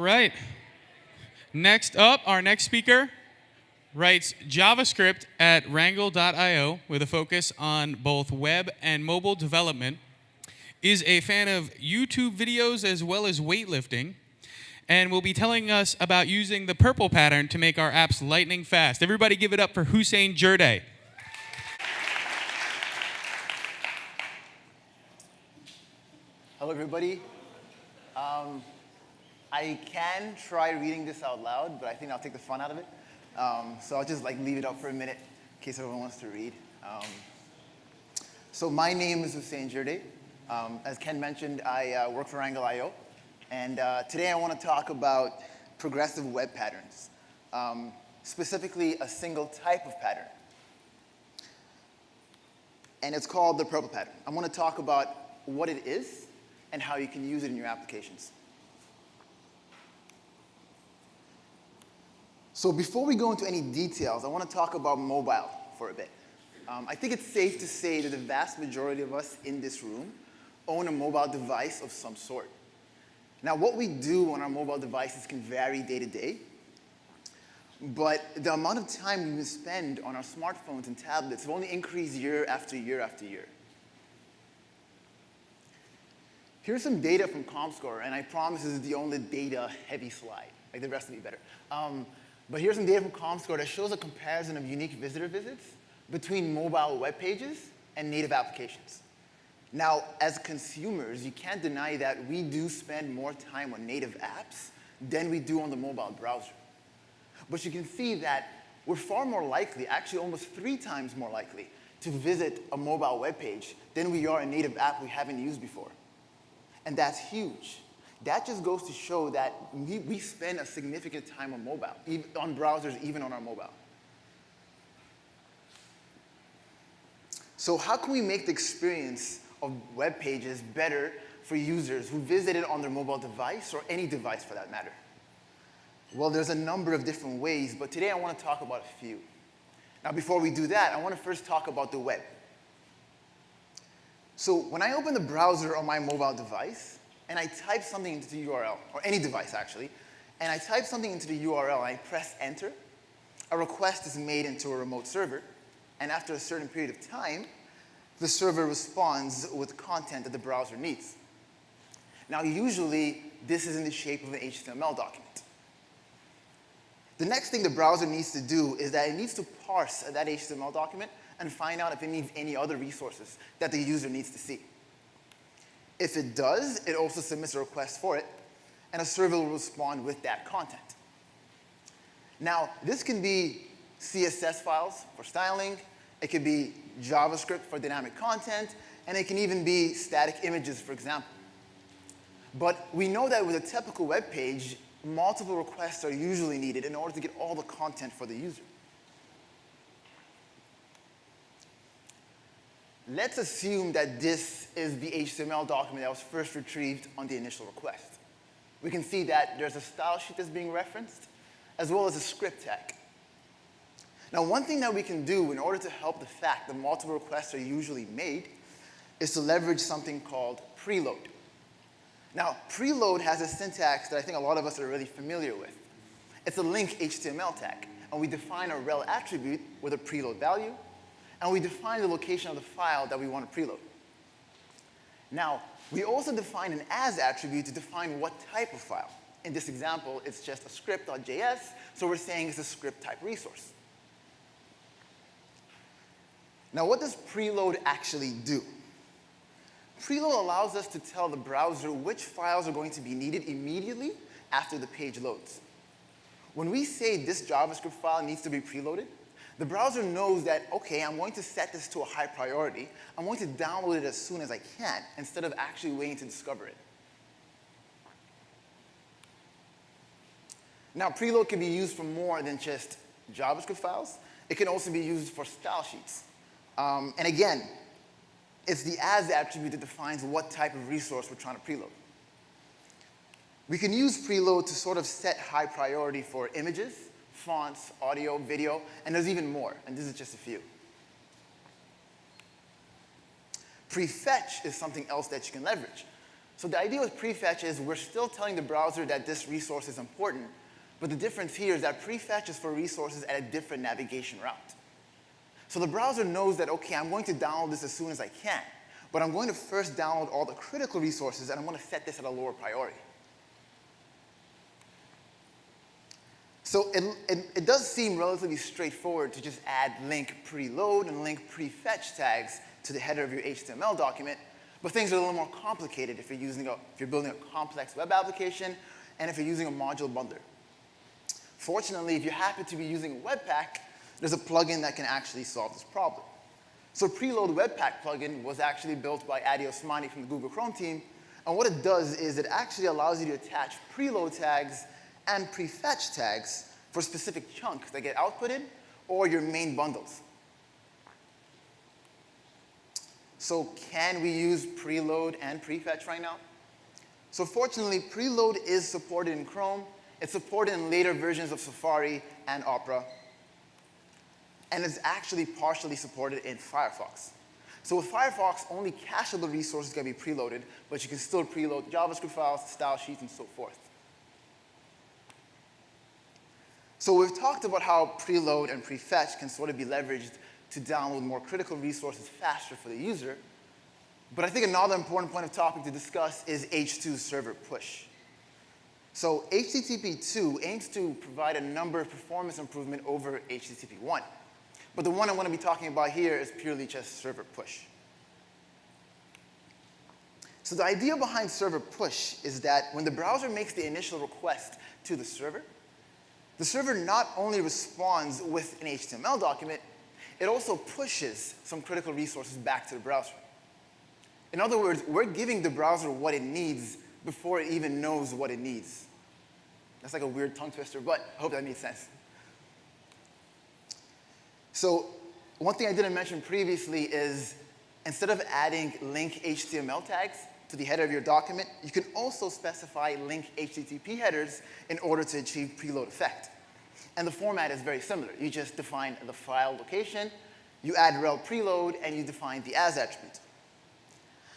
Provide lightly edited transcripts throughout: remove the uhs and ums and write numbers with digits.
right. Next up, our next speaker writes JavaScript at Wrangle.io with a focus on both web and mobile development, is a fan of YouTube videos as well as weightlifting, and will be telling us about using the purple pattern to make our apps lightning fast. Everybody give it up for Houssein Djirdeh. Hello, everybody. I can try reading this out loud, but I think I'll take the fun out of it. So I'll just leave it up for a minute in case everyone wants to read. So my name is Houssein Djirdeh. As Ken mentioned, I work for Wrangle.io. And today I want to talk about progressive web patterns, specifically a single type of pattern. And it's called the purple pattern. I'm going to talk about what it is and how you can use it in your applications. So before we go into any details, I want to talk about mobile for a bit. I think it's safe to say that the vast majority of us in this room own a mobile device of some sort. Now, what we do on our mobile devices can vary day to day, but the amount of time we spend on our smartphones and tablets will only increase year after year after year. Here's some data from ComScore, and I promise this is the only data-heavy slide. The rest will be better. But here's some data from ComScore that shows a comparison of unique visitor visits between mobile web pages and native applications. Now, as consumers, you can't deny that we do spend more time on native apps than we do on the mobile browser. But you can see that we're far more likely, actually almost 3 times more likely, to visit a mobile web page than we are a native app we haven't used before. And that's huge. That just goes to show that we spend a significant time on mobile, on browsers, even on our mobile. So how can we make the experience of web pages better for users who visit it on their mobile device, or any device for that matter? Well, there's a number of different ways, but today I want to talk about a few. Now, before we do that, I want to first talk about the web. So when I open the browser on my mobile device, and I type something into the URL, or any device actually, and I type something into the URL and I press enter, a request is made into a remote server, and after a certain period of time, the server responds with content that the browser needs. Now, usually, this is in the shape of an HTML document. The next thing the browser needs to do is that it needs to parse that HTML document and find out if it needs any other resources that the user needs to see. If it does, it also submits a request for it, and a server will respond with that content. Now, this can be CSS files for styling, it can be JavaScript for dynamic content, and it can even be static images, for example. But we know that with a typical web page, multiple requests are usually needed in order to get all the content for the user. Let's assume that this is the HTML document that was first retrieved on the initial request. We can see that there's a style sheet that's being referenced, as well as a script tag. Now, one thing that we can do in order to help the fact that multiple requests are usually made is to leverage something called preload. Now, preload has a syntax that I think a lot of us are really familiar with. It's a link HTML tag, and we define a rel attribute with a preload value, and we define the location of the file that we want to preload. Now, we also define an as attribute to define what type of file. In this example, it's just a script.js, so we're saying it's a script type resource. Now, what does preload actually do? Preload allows us to tell the browser which files are going to be needed immediately after the page loads. When we say this JavaScript file needs to be preloaded, the browser knows that, OK, I'm going to set this to a high priority. I'm going to download it as soon as I can, instead of actually waiting to discover it. Now, preload can be used for more than just JavaScript files. It can also be used for style sheets. And again, it's the as attribute that defines what type of resource we're trying to preload. We can use preload to sort of set high priority for images, fonts, audio, video, and there's even more, and this is just a few. Prefetch is something else that you can leverage. So the idea with prefetch is we're still telling the browser that this resource is important, but the difference here is that prefetch is for resources at a different navigation route. So the browser knows that, okay, I'm going to download this as soon as I can, but I'm going to first download all the critical resources, and I'm going to set this at a lower priority. So it does seem relatively straightforward to just add link preload and link prefetch tags to the header of your HTML document, but things are a little more complicated if you're building a complex web application and if you're using a module bundler. Fortunately, if you happen to be using Webpack, there's a plugin that can actually solve this problem. So Preload Webpack plugin was actually built by Adi Osmani from the Google Chrome team, and what it does is it actually allows you to attach preload tags and prefetch tags for specific chunks that get outputted or your main bundles. So can we use preload and prefetch right now? So fortunately, preload is supported in Chrome. It's supported in later versions of Safari and Opera. And it's actually partially supported in Firefox. So with Firefox, only cacheable resources can be preloaded, but you can still preload JavaScript files, style sheets, and so forth. So we've talked about how preload and prefetch can sort of be leveraged to download more critical resources faster for the user. But I think another important point of topic to discuss is H2 server push. So HTTP 2 aims to provide a number of performance improvement over HTTP 1. But the one I want to be talking about here is purely just server push. So the idea behind server push is that when the browser makes the initial request to the server not only responds with an HTML document, it also pushes some critical resources back to the browser. In other words, we're giving the browser what it needs before it even knows what it needs. That's like a weird tongue twister, but I hope that made sense. So one thing I didn't mention previously is instead of adding link HTML tags to the header of your document, you can also specify link HTTP headers in order to achieve preload effect. And the format is very similar. You just define the file location, you add rel preload, and you define the as attribute.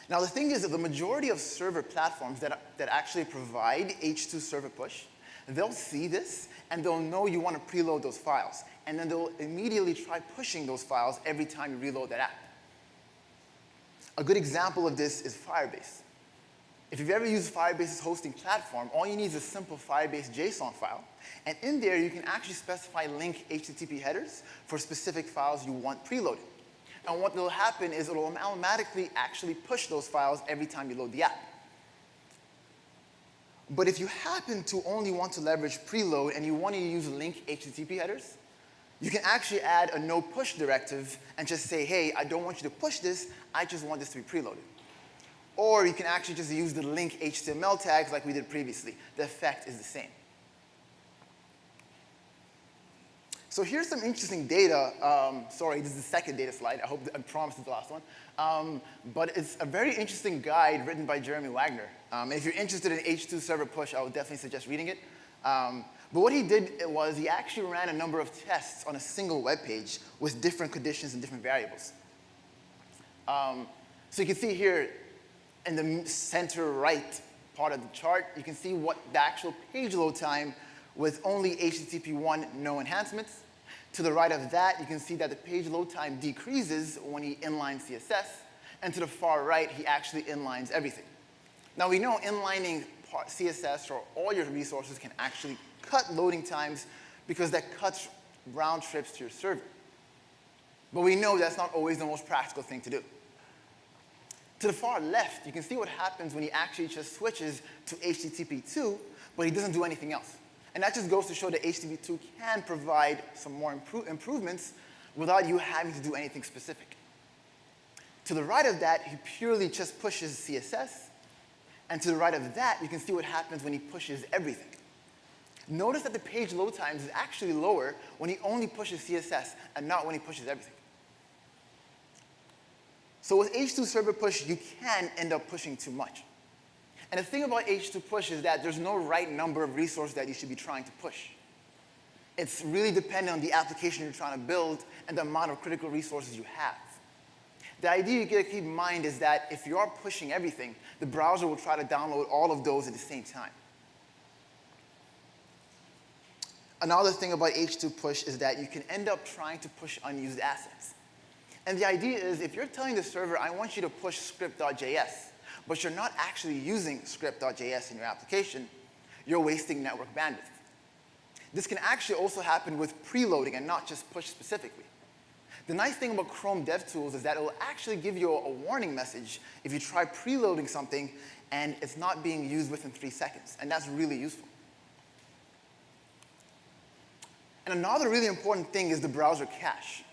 Now the thing is that the majority of server platforms that actually provide H2 server push, they'll see this, and they'll know you want to preload those files. And then they'll immediately try pushing those files every time you reload that app. A good example of this is Firebase. If you've ever used Firebase's hosting platform, all you need is a simple Firebase JSON file. And in there, you can actually specify link HTTP headers for specific files you want preloaded. And what will happen is it will automatically actually push those files every time you load the app. But if you happen to only want to leverage preload and you want to use link HTTP headers, you can actually add a no push directive and just say, hey, I don't want you to push this, I just want this to be preloaded. Or you can actually just use the link HTML tags like we did previously. The effect is the same. So here's some interesting data. Sorry, this is the second data slide. I promise it's the last one. But it's a very interesting guide written by Jeremy Wagner. If you're interested in H2 server push, I would definitely suggest reading it. But what he did was he actually ran a number of tests on a single web page with different conditions and different variables. So you can see here in the center right part of the chart, you can see what the actual page load time with only HTTP 1 no enhancements. To the right of that, you can see that the page load time decreases when he inlines CSS. And to the far right, he actually inlines everything. Now we know inlining CSS or all your resources can actually cut loading times because that cuts round trips to your server. But we know that's not always the most practical thing to do. To the far left, you can see what happens when he actually just switches to HTTP 2, but he doesn't do anything else. And that just goes to show that HTTP 2 can provide some more improvements without you having to do anything specific. To the right of that, he purely just pushes CSS. And to the right of that, you can see what happens when he pushes everything. Notice that the page load times is actually lower when he only pushes CSS and not when he pushes everything. So with H2 server push, you can end up pushing too much. And the thing about H2 push is that there's no right number of resources that you should be trying to push. It's really dependent on the application you're trying to build and the amount of critical resources you have. The idea you gotta keep in mind is that if you are pushing everything, the browser will try to download all of those at the same time. Another thing about H2 push is that you can end up trying to push unused assets. And the idea is if you're telling the server, I want you to push script.js, but you're not actually using script.js in your application, you're wasting network bandwidth. This can actually also happen with preloading and not just push specifically. The nice thing about Chrome DevTools is that it will actually give you a warning message if you try preloading something and it's not being used within 3 seconds, and that's really useful. And another really important thing is the browser cache.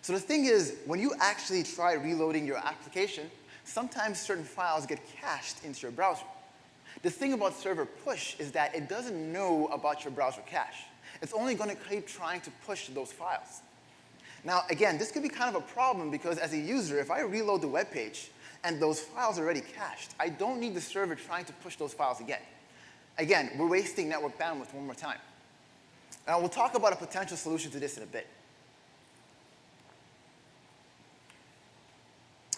So the thing is, when you actually try reloading your application, sometimes certain files get cached into your browser. The thing about server push is that it doesn't know about your browser cache. It's only going to keep trying to push those files. Now, again, this could be kind of a problem because as a user, if I reload the web page and those files are already cached, I don't need the server trying to push those files again. Again, we're wasting network bandwidth one more time. Now, we'll talk about a potential solution to this in a bit.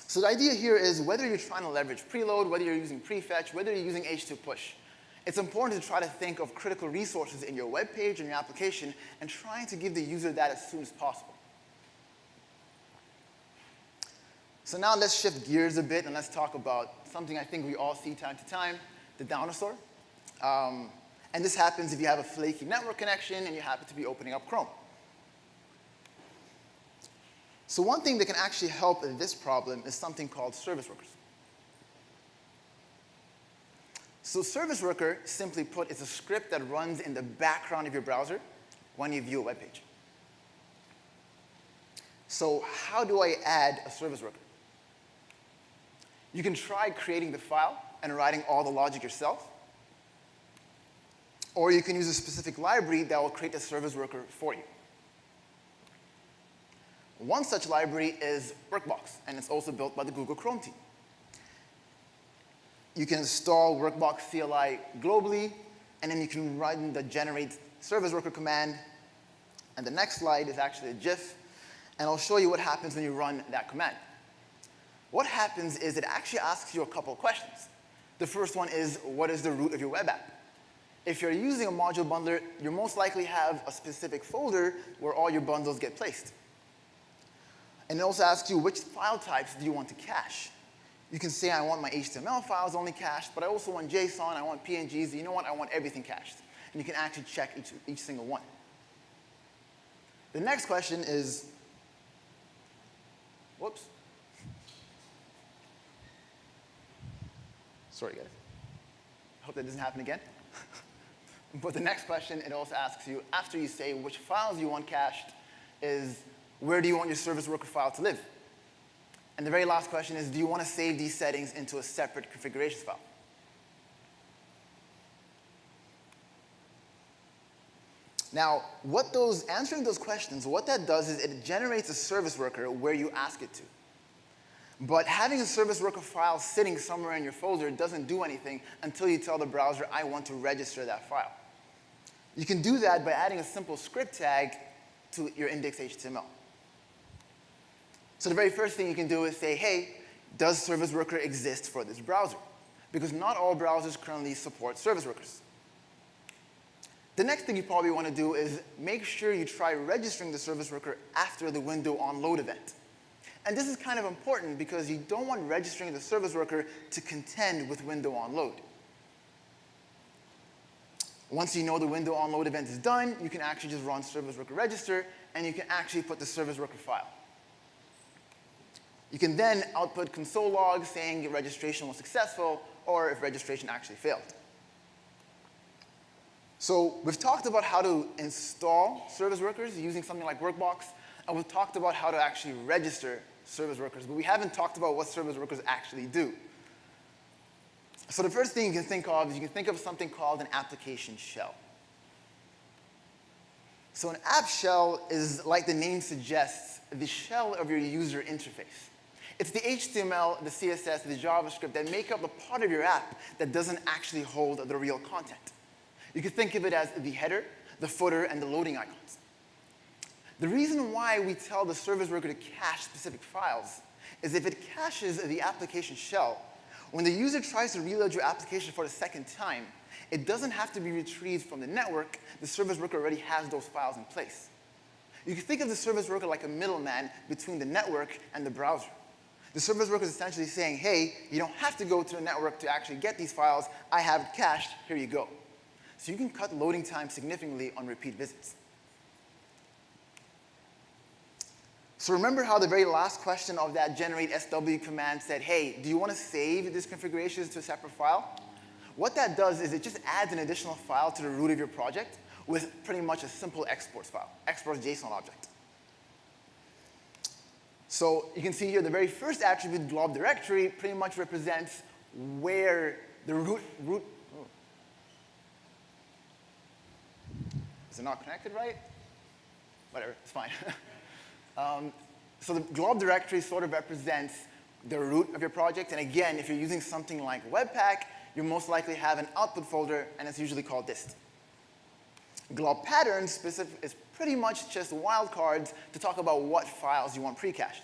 So the idea here is whether you're trying to leverage preload, whether you're using prefetch, whether you're using H2 push, it's important to try to think of critical resources in your web page and your application and trying to give the user that as soon as possible. So now let's shift gears a bit and let's talk about something I think we all see time to time, the dinosaur. And this happens if you have a flaky network connection and you happen to be opening up Chrome. So one thing that can actually help in this problem is something called service workers. So service worker, simply put, is a script that runs in the background of your browser when you view a web page. So how do I add a service worker? You can try creating the file and writing all the logic yourself. Or you can use a specific library that will create a service worker for you. One such library is Workbox, and it's also built by the Google Chrome team. You can install Workbox CLI globally, and then you can run the generate service worker command. And the next slide is actually a GIF, and I'll show you what happens when you run that command. What happens is it actually asks you a couple of questions. The first one is, what is the root of your web app? If you're using a module bundler, you most likely have a specific folder where all your bundles get placed. And it also asks you which file types do you want to cache. You can say, I want my HTML files only cached, but I also want JSON, I want PNGs, you know what, I want everything cached. And you can actually check each single one. The next question is, whoops. Sorry, guys. I hope that doesn't happen again. But the next question, it also asks you, after you say which files you want cached, is where do you want your service worker file to live? And the very last question is, do you want to save these settings into a separate configurations file? Now, answering those questions, what that does is it generates a service worker where you ask it to. But having a service worker file sitting somewhere in your folder doesn't do anything until you tell the browser, I want to register that file. You can do that by adding a simple script tag to your index.html. So the very first thing you can do is say, hey, does service worker exist for this browser? Because not all browsers currently support service workers. The next thing you probably want to do is make sure you try registering the service worker after the window on load event. And this is kind of important because you don't want registering the service worker to contend with window on load. Once you know the window on load event is done, you can actually just run service worker register, and you can actually put the service worker file. You can then output console log saying your registration was successful or if registration actually failed. So we've talked about how to install service workers using something like Workbox, and we've talked about how to actually register service workers, but we haven't talked about what service workers actually do. So the first thing you can think of is you can think of something called an application shell. So an app shell is, like the name suggests, the shell of your user interface. It's the HTML, the CSS, the JavaScript that make up the part of your app that doesn't actually hold the real content. You can think of it as the header, the footer, and the loading icons. The reason why we tell the service worker to cache specific files is if it caches the application shell, when the user tries to reload your application for the second time, it doesn't have to be retrieved from the network. The service worker already has those files in place. You can think of the service worker like a middleman between the network and the browser. The service worker is essentially saying, hey, you don't have to go to the network to actually get these files. I have it cached. Here you go. So you can cut loading time significantly on repeat visits. So remember how the very last question of that generate SW command said, hey, do you want to save this configuration to a separate file? What that does is it just adds an additional file to the root of your project with pretty much a simple exports file, exports JSON object. So you can see here the very first attribute, glob directory, pretty much represents where the root oh. Is it not connected right? Whatever, it's fine. So the glob directory sort of represents the root of your project. And again, if you're using something like Webpack, you most likely have an output folder, and it's usually called dist. Glob patterns is pretty much just wildcards to talk about what files you want pre-cached.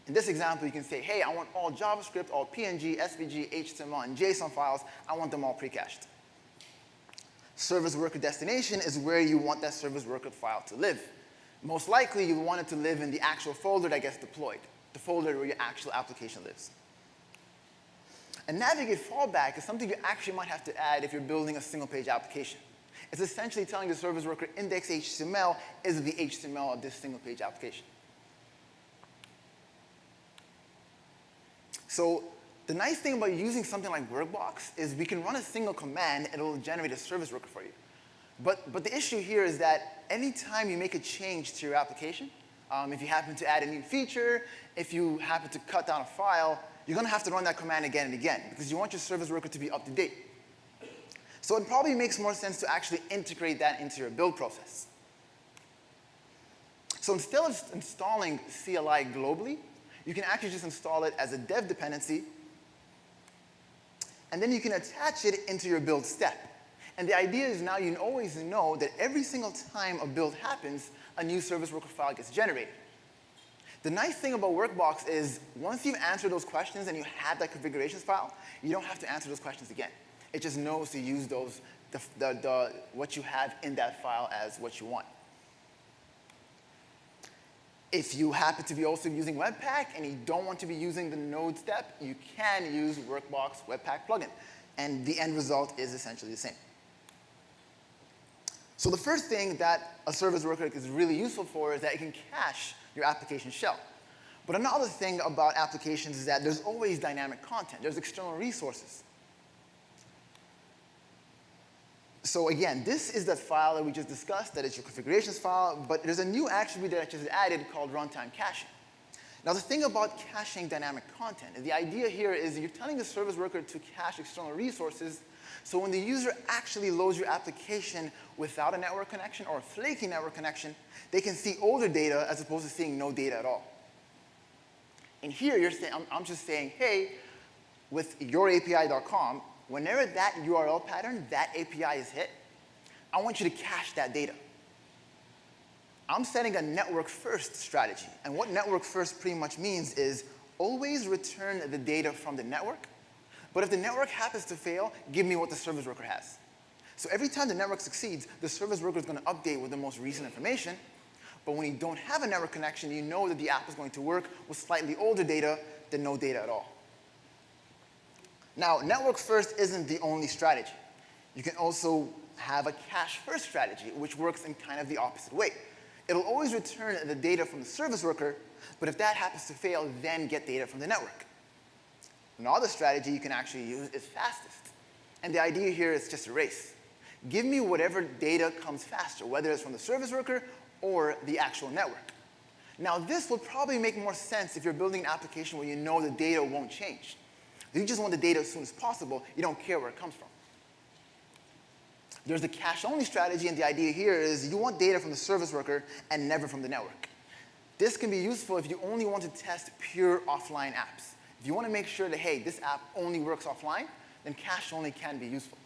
In this example, you can say, hey, I want all JavaScript, all PNG, SVG, HTML, and JSON files. I want them all pre-cached. Service worker destination is where you want that service worker file to live. Most likely, you want it to live in the actual folder that gets deployed, the folder where your actual application lives. And navigate fallback is something you actually might have to add if you're building a single-page application. It's essentially telling the service worker index HTML is the HTML of this single-page application. So the nice thing about using something like Workbox is we can run a single command and it will generate a service worker for you. But the issue here is that anytime you make a change to your application, if you happen to add a new feature, if you happen to cut down a file, you're going to have to run that command again and again because you want your service worker to be up to date. So it probably makes more sense to actually integrate that into your build process. So instead of installing CLI globally, you can actually just install it as a dev dependency, and then you can attach it into your build step. And the idea is now you always know that every single time a build happens, a new service worker file gets generated. The nice thing about Workbox is once you've answered those questions and you have that configurations file, you don't have to answer those questions again. It just knows to use those, what you have in that file as what you want. If you happen to be also using Webpack and you don't want to be using the node step, you can use Workbox Webpack plugin. And the end result is essentially the same. So the first thing that a service worker is really useful for is that it can cache your application shell. But another thing about applications is that there's always dynamic content. There's external resources. So again, this is that file that we just discussed, that is your configurations file, but there's a new attribute that I just added called runtime caching. Now the thing about caching dynamic content, the idea here is you're telling the service worker to cache external resources, so when the user actually loads your application without a network connection or a flaky network connection, they can see older data as opposed to seeing no data at all. And here, I'm just saying, hey, with yourapi.com, whenever that URL pattern, that API is hit, I want you to cache that data. I'm setting a network-first strategy. And what network-first pretty much means is always return the data from the network. But if the network happens to fail, give me what the service worker has. So every time the network succeeds, the service worker is going to update with the most recent information. But when you don't have a network connection, you know that the app is going to work with slightly older data than no data at all. Now, network first isn't the only strategy. You can also have a cache first strategy, which works in kind of the opposite way. It'll always return the data from the service worker, but if that happens to fail, then get data from the network. Another strategy you can actually use is fastest. And the idea here is just a race. Give me whatever data comes faster, whether it's from the service worker or the actual network. Now, this will probably make more sense if you're building an application where you know the data won't change. You just want the data as soon as possible. You don't care where it comes from. There's the cache-only strategy, and the idea here is you want data from the service worker and never from the network. This can be useful if you only want to test pure offline apps. If you want to make sure that, hey, this app only works offline, then cache-only can be useful.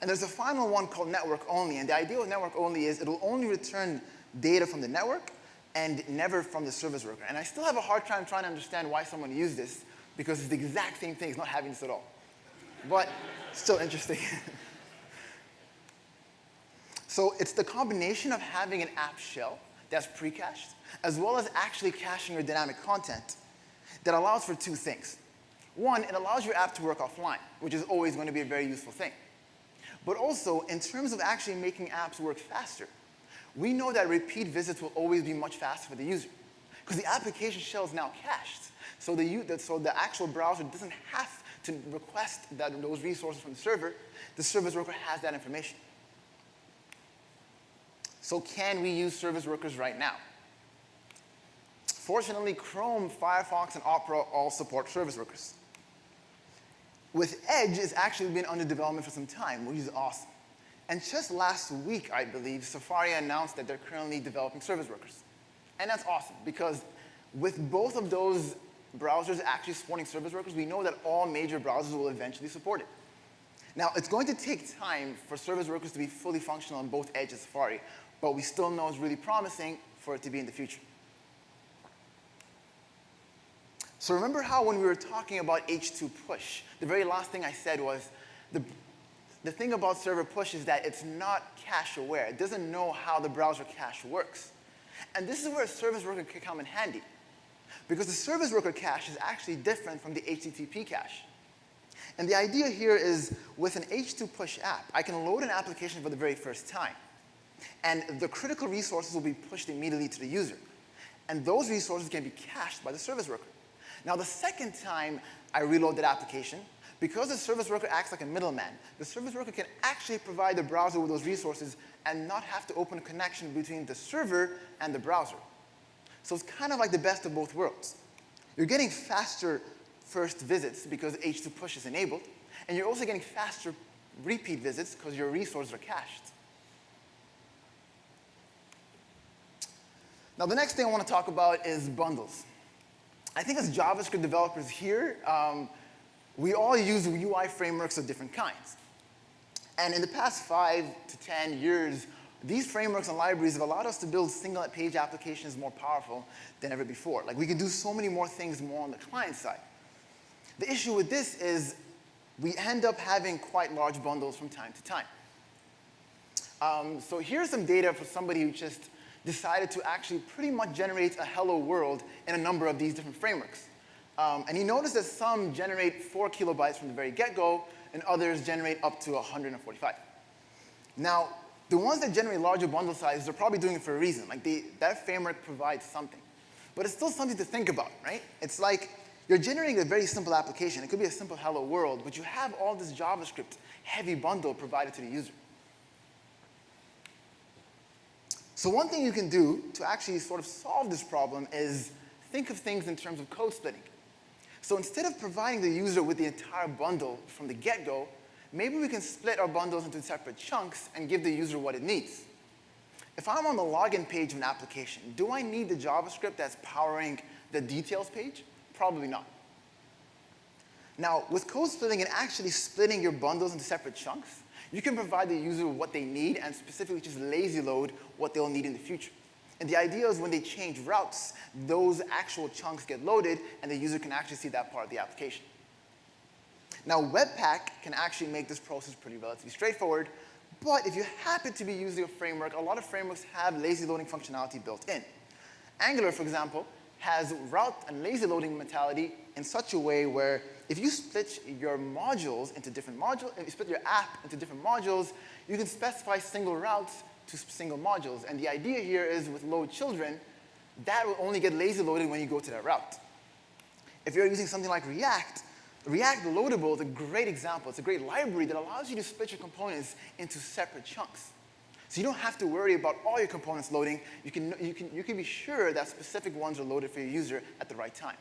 And there's a final one called network-only, and the idea with network-only is it'll only return data from the network and never from the service worker. And I still have a hard time trying to understand why someone used this, because it's the exact same thing as not having this at all. But still interesting. So it's the combination of having an app shell that's pre-cached, as well as actually caching your dynamic content, that allows for two things. One, it allows your app to work offline, which is always going to be a very useful thing. But also, in terms of actually making apps work faster, we know that repeat visits will always be much faster for the user, because the application shell is now cached. So the actual browser doesn't have to request those resources from the server. The service worker has that information. So can we use service workers right now? Fortunately, Chrome, Firefox, and Opera all support service workers. With Edge, it's actually been under development for some time, which is awesome. And just last week, I believe, Safari announced that they're currently developing service workers. And that's awesome, because with both of those browsers actually supporting service workers, we know that all major browsers will eventually support it. Now, it's going to take time for service workers to be fully functional on both Edge and Safari, but we still know it's really promising for it to be in the future. So remember how when we were talking about H2 push, the very last thing I said was the thing about server push is that it's not cache aware. It doesn't know how the browser cache works. And this is where a service worker can come in handy, because the service worker cache is actually different from the HTTP cache. And the idea here is, with an H2 push app, I can load an application for the very first time. And the critical resources will be pushed immediately to the user. And those resources can be cached by the service worker. Now, the second time I reload that application, because the service worker acts like a middleman, the service worker can actually provide the browser with those resources and not have to open a connection between the server and the browser. So it's kind of like the best of both worlds. You're getting faster first visits because H2 push is enabled, and you're also getting faster repeat visits because your resources are cached. Now, the next thing I want to talk about is bundles. I think as JavaScript developers here, we all use UI frameworks of different kinds. And in the past 5 to 10 years, these frameworks and libraries have allowed us to build single-page applications more powerful than ever before. Like, we can do so many more things more on the client side. The issue with this is we end up having quite large bundles from time to time. So here's some data for somebody who just decided to actually pretty much generate a hello world in a number of these different frameworks. And he noticed that some generate 4 kilobytes from the very get-go, and others generate up to 145. Now, the ones that generate larger bundle sizes are probably doing it for a reason. Like, that framework provides something. But it's still something to think about, right? It's like you're generating a very simple application. It could be a simple hello world, but you have all this JavaScript heavy bundle provided to the user. So one thing you can do to actually sort of solve this problem is think of things in terms of code splitting. So instead of providing the user with the entire bundle from the get-go, maybe we can split our bundles into separate chunks and give the user what it needs. If I'm on the login page of an application, do I need the JavaScript that's powering the details page? Probably not. Now, with code splitting and actually splitting your bundles into separate chunks, you can provide the user what they need and specifically just lazy load what they'll need in the future. And the idea is when they change routes, those actual chunks get loaded, and the user can actually see that part of the application. Now, Webpack can actually make this process pretty relatively straightforward, but if you happen to be using a framework, a lot of frameworks have lazy loading functionality built in. Angular, for example, has route and lazy loading mentality in such a way where if you split your modules into different modules, if you split your app into different modules, you can specify single routes to single modules. And the idea here is with load children, that will only get lazy loaded when you go to that route. If you're using something like React, React Loadable is a great example. It's a great library that allows you to split your components into separate chunks. So you don't have to worry about all your components loading. You can be sure that specific ones are loaded for your user at the right time.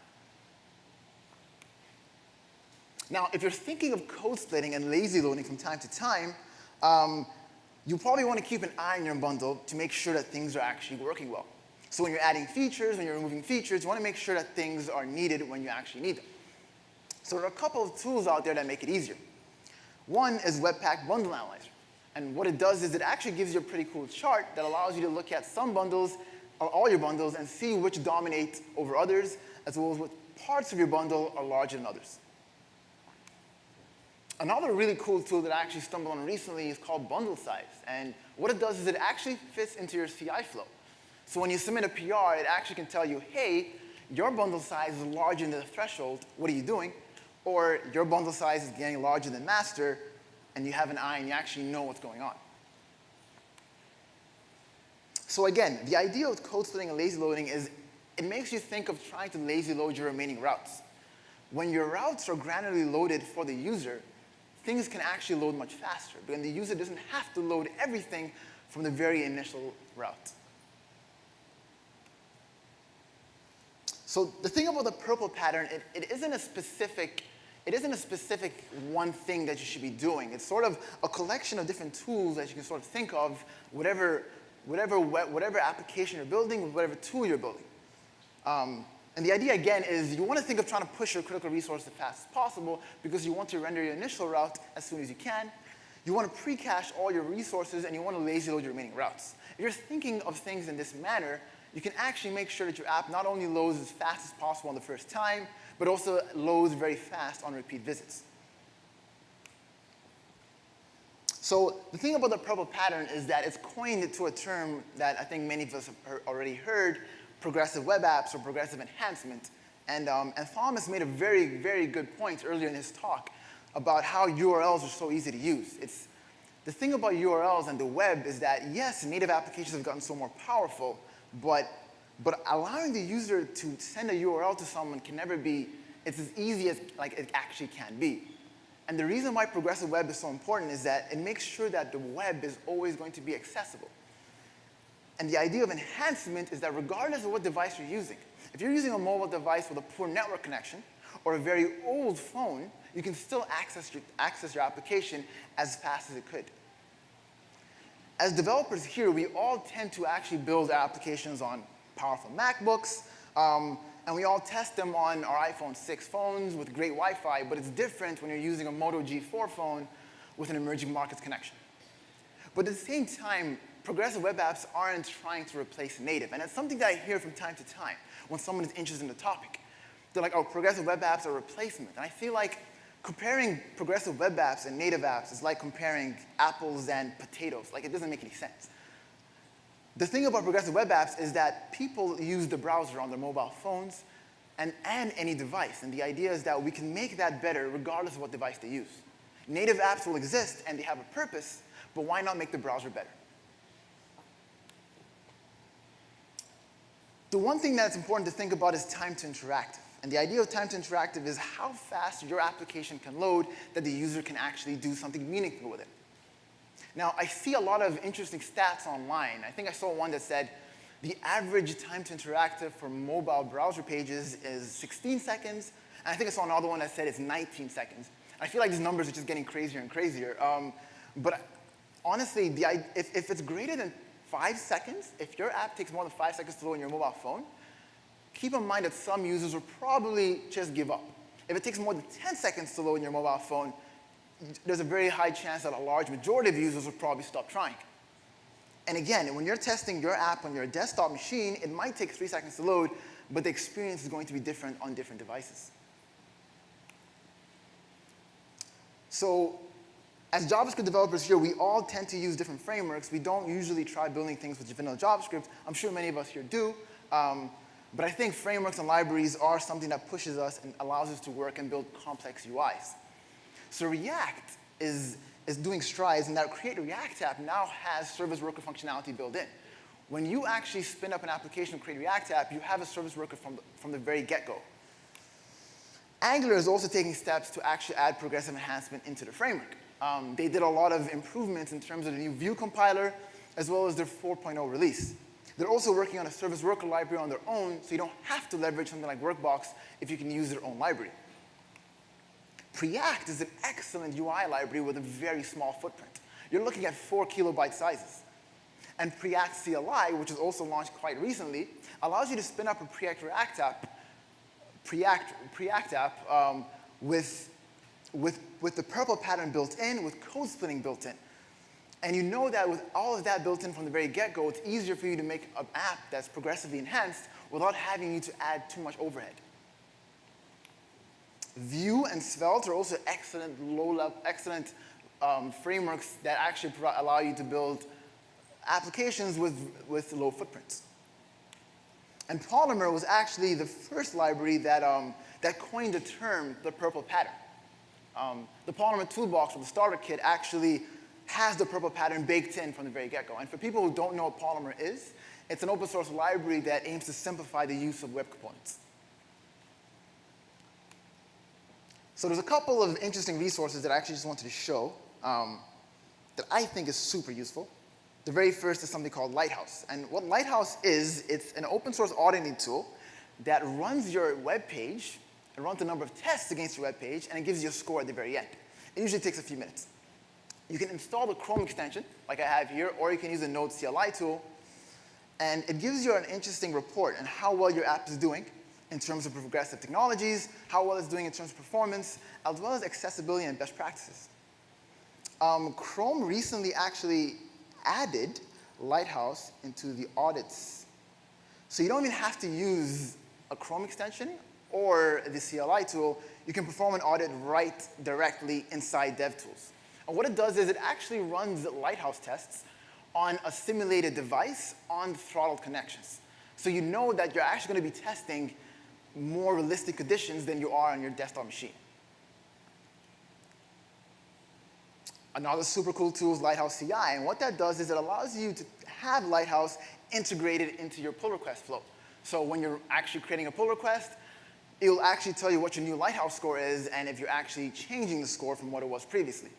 Now, if you're thinking of code splitting and lazy loading from time to time, you probably want to keep an eye on your bundle to make sure that things are actually working well. So when you're adding features, when you're removing features, you want to make sure that things are needed when you actually need them. So there are a couple of tools out there that make it easier. One is Webpack Bundle Analyzer. And what it does is it actually gives you a pretty cool chart that allows you to look at some bundles all your bundles and see which dominate over others, as well as what parts of your bundle are larger than others. Another really cool tool that I actually stumbled on recently is called bundle size. And what it does is it actually fits into your CI flow. So when you submit a PR, it actually can tell you, hey, your bundle size is larger than the threshold. What are you doing? Or your bundle size is getting larger than master, and you have an eye and you actually know what's going on. So again, the idea with code splitting and lazy loading is it makes you think of trying to lazy load your remaining routes. When your routes are granularly loaded for the user, things can actually load much faster, because the user doesn't have to load everything from the very initial route. So the thing about the purple pattern, it isn't a specific one thing that you should be doing. It's sort of a collection of different tools that you can sort of think of, whatever application you're building, whatever tool you're building. And the idea, again, is you want to think of trying to push your critical resource as fast as possible because you want to render your initial route as soon as you can. You want to pre-cache all your resources, and you want to lazy load your remaining routes. If you're thinking of things in this manner, you can actually make sure that your app not only loads as fast as possible on the first time, but also loads very fast on repeat visits. So the thing about the purple pattern is that it's coined into a term that I think many of us have already heard, progressive web apps or progressive enhancement. And Thomas made a very, very good point earlier in his talk about how URLs are so easy to use. The thing about URLs and the web is that, yes, native applications have gotten so more powerful, but allowing the user to send a URL to someone can never be, it's as easy as it actually can be. And the reason why progressive web is so important is that it makes sure that the web is always going to be accessible. And the idea of enhancement is that regardless of what device you're using, if you're using a mobile device with a poor network connection or a very old phone, you can still access your application as fast as it could. As developers here, we all tend to actually build our applications on powerful MacBooks, and we all test them on our iPhone 6 phones with great Wi-Fi, but it's different when you're using a Moto G4 phone with an emerging markets connection. But at the same time, progressive web apps aren't trying to replace native, and it's something that I hear from time to time when someone is interested in the topic. They're like, oh, progressive web apps are a replacement. And I feel like comparing progressive web apps and native apps is like comparing apples and potatoes. Like, it doesn't make any sense. The thing about progressive web apps is that people use the browser on their mobile phones and any device. And the idea is that we can make that better regardless of what device they use. Native apps will exist and they have a purpose, but why not make the browser better? The one thing that's important to think about is time to interactive. And the idea of time to interactive is how fast your application can load that the user can actually do something meaningful with it. Now, I see a lot of interesting stats online. I think I saw one that said the average time to interactive for mobile browser pages is 16 seconds. And I think I saw another one that said it's 19 seconds. I feel like these numbers are just getting crazier and crazier. But honestly, if it's greater than 5 seconds, if your app takes more than 5 seconds to load on your mobile phone, keep in mind that some users will probably just give up. If it takes more than 10 seconds to load on your mobile phone, there's a very high chance that a large majority of users will probably stop trying. And again, when you're testing your app on your desktop machine, it might take 3 seconds to load, but the experience is going to be different on different devices. So as JavaScript developers here, we all tend to use different frameworks. We don't usually try building things with vanilla JavaScript. I'm sure many of us here do. But I think frameworks and libraries are something that pushes us and allows us to work and build complex UIs. So React is doing strides, and that Create React app now has service worker functionality built in. When you actually spin up an application with Create React app, you have a service worker from the very get-go. Angular is also taking steps to actually add progressive enhancement into the framework. They did a lot of improvements in terms of the new Vue compiler, as well as their 4.0 release. They're also working on a service worker library on their own, so you don't have to leverage something like Workbox if you can use their own library. Preact is an excellent UI library with a very small footprint. You're looking at 4 kilobyte sizes. And Preact CLI, which was also launched quite recently, allows you to spin up a Preact React app, with the purple pattern built in, with code splitting built in. And you know that with all of that built in from the very get-go, it's easier for you to make an app that's progressively enhanced without having you to add too much overhead. Vue and Svelte are also excellent frameworks that actually allow you to build applications with low footprints. And Polymer was actually the first library that coined the term, the purple pattern. The Polymer toolbox or the starter kit actually has the purple pattern baked in from the very get-go. And for people who don't know what Polymer is, it's an open source library that aims to simplify the use of web components. So there's a couple of interesting resources that I actually just wanted to show that I think is super useful. The very first is something called Lighthouse. And what Lighthouse is, it's an open source auditing tool that runs your web page, it runs a number of tests against your web page, and it gives you a score at the very end. It usually takes a few minutes. You can install the Chrome extension, like I have here, or you can use the Node CLI tool, and it gives you an interesting report on how well your app is doing in terms of progressive technologies, how well it's doing in terms of performance, as well as accessibility and best practices. Chrome recently actually added Lighthouse into the audits. So you don't even have to use a Chrome extension or the CLI tool. You can perform an audit right directly inside DevTools. And what it does is it actually runs Lighthouse tests on a simulated device on throttled connections. So you know that you're actually going to be testing more realistic conditions than you are on your desktop machine. Another super cool tool is Lighthouse CI. And what that does is it allows you to have Lighthouse integrated into your pull request flow. So when you're actually creating a pull request, it'll actually tell you what your new Lighthouse score is and if you're actually changing the score from what it was previously.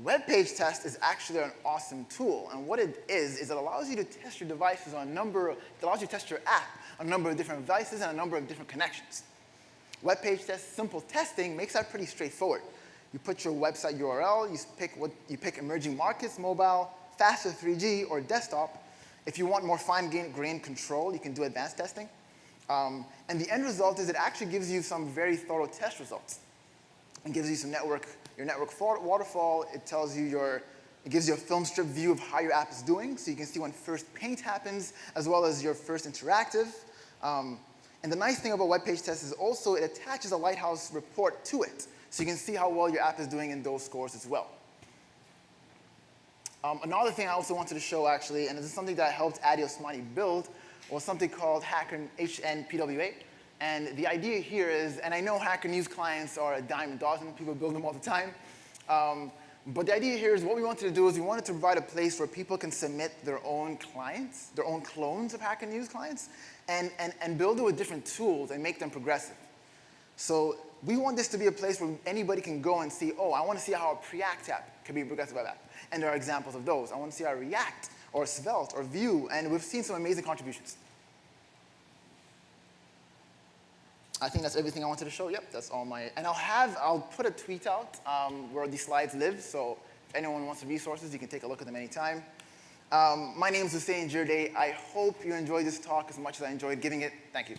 Web page test is actually an awesome tool, and what it is it allows you to test your devices on it allows you to test your app on a number of different devices and a number of different connections. Web page test, simple testing makes that pretty straightforward. You put your website URL, you pick emerging markets, mobile, faster 3G, or desktop. If you want more fine-grained control, you can do advanced testing. And the end result is it actually gives you some very thorough test results. It gives you some your network waterfall. It gives you a film strip view of how your app is doing, so you can see when first paint happens, as well as your first interactive. And the nice thing about web page tests is also it attaches a Lighthouse report to it, so you can see how well your app is doing in those scores as well. Another thing I also wanted to show, actually, and this is something that I helped Adi Osmani build, was something called HNPWA. And the idea here is, and I know Hacker News clients are a dime a dozen, people build them all the time. But the idea here is what we wanted to do is we wanted to provide a place where people can submit their own clients, their own clones of Hacker News clients, and build it with different tools and make them progressive. So we want this to be a place where anybody can go and see, oh, I want to see how a Preact app can be a progressive web app. And there are examples of those. I want to see how React or Svelte or Vue, and we've seen some amazing contributions. I think that's everything I wanted to show. Yep, that's all my, and I'll put a tweet out where these slides live, so if anyone wants the resources, you can take a look at them anytime. My name is Houssein Djirdeh. I hope you enjoyed this talk as much as I enjoyed giving it. Thank you.